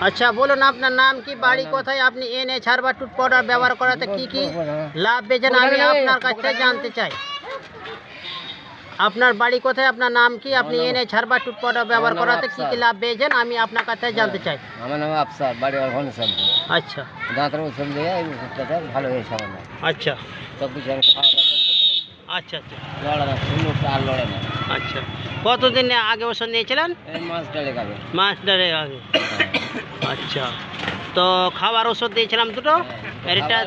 আচ্ছা বলুন আপনার নাম কি, বাড়ি কোথায়, আপনি NH হার্বাল টুথ পাউডার ব্যবহার করাতে কি কি লাভ পেয়েছেন আমি আপনার কাছ থেকে জানতে চাই। আপনার বাড়ি কোথায়, আপনার নাম কি, আপনি NH হার্বাল টুথ পাউডার ব্যবহার করাতে কি কি লাভ পেয়েছেন আমি আপনার কাছ থেকে জানতে চাই। আমার নাম আফসার, বাড়ি হনসাম। আচ্ছা দাঁতের ওষুধ দিয়ে এই ওষুধটা ভালো হয়েছে আমার। আচ্ছা সব কিছু আমি খাওয়া দাওয়া আচ্ছা আচ্ছা লড়ে না, শূন্য আর লড়ে না। আচ্ছা কতদিন আগে ওষুধ নিয়েছিলেন? এই মাস ডালে খাবে। মাস দেড়েক আগে। আচ্ছা তো খাবার ওষুধ দিয়েছিলাম দুটো, এটা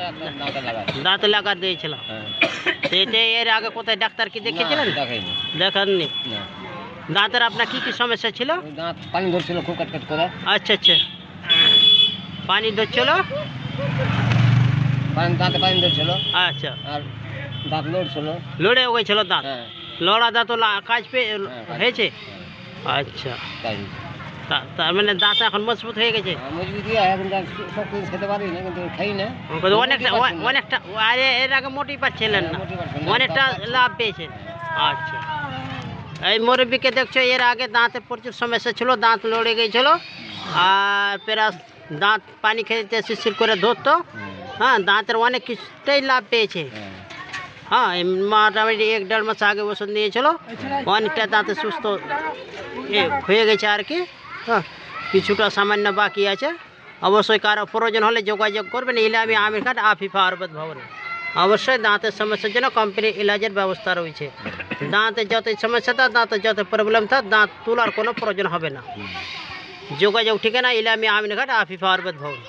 দাঁতে লাগা দিয়েছিলাম। এটা এর আগে কোথায় ডাক্তার কি দেখিয়েছিলেন? দেখাননি। দাঁতের আপনার কি কি সমস্যা ছিল? দাঁত পানি ধরছিল খুব কাটকাট করে। আচ্ছা আচ্ছা পানি ধরছিল, দাঁতে পানি ধরছিল। আচ্ছা আর দাঁত লড়ছিল, লড়ে গেছিল দাঁত। হ্যাঁ লড়া দাঁত কাজ হয়েছে। আচ্ছা তার মানে দাঁত এখন মজবুত হয়ে গেছে। মজবুত এখন সব কিছু খেতে পারি না, কিন্তু খাই না অনেকটা আরে এর আগে মোটেই পাচ্ছিলেন না, অনেকটা লাভ পেয়েছেন। আচ্ছা এই মুরব্বীকে দেখছো এর আগে দাঁতে প্রচুর সমস্যা ছিল, দাঁত লড়ে গিয়েছিল আর প্লাস দাঁত পানি খেতে শিরশির করে ধরতো। হ্যাঁ দাঁতের অনেক কিছুটাই লাভ পেয়েছে। হ্যাঁ মোটামুটি 1-1.5 মাস আগে ওষুধ নিয়েছিল, অনেকটা দাঁতে সুস্থ হয়ে গেছে আর কি। হ্যাঁ কিছুটা সামান্য বাকি আছে। অবশ্যই কারো প্রয়োজন হলে যোগাযোগ করবেন ইলামি আমিরঘাট আফিফা আরবাদ ভবনে। অবশ্যই দাঁতের সমস্যার জন্য কোম্পানি ইলাজের ব্যবস্থা রয়েছে। দাঁতে যতই সমস্যা থাক, দাঁতে যত প্রবলেম থাক, দাঁত তোলার কোনো প্রয়োজন হবে না। যোগাযোগ ঠিকানা ইলামি আমিরঘাট আফিফা আরবাদ ভবন।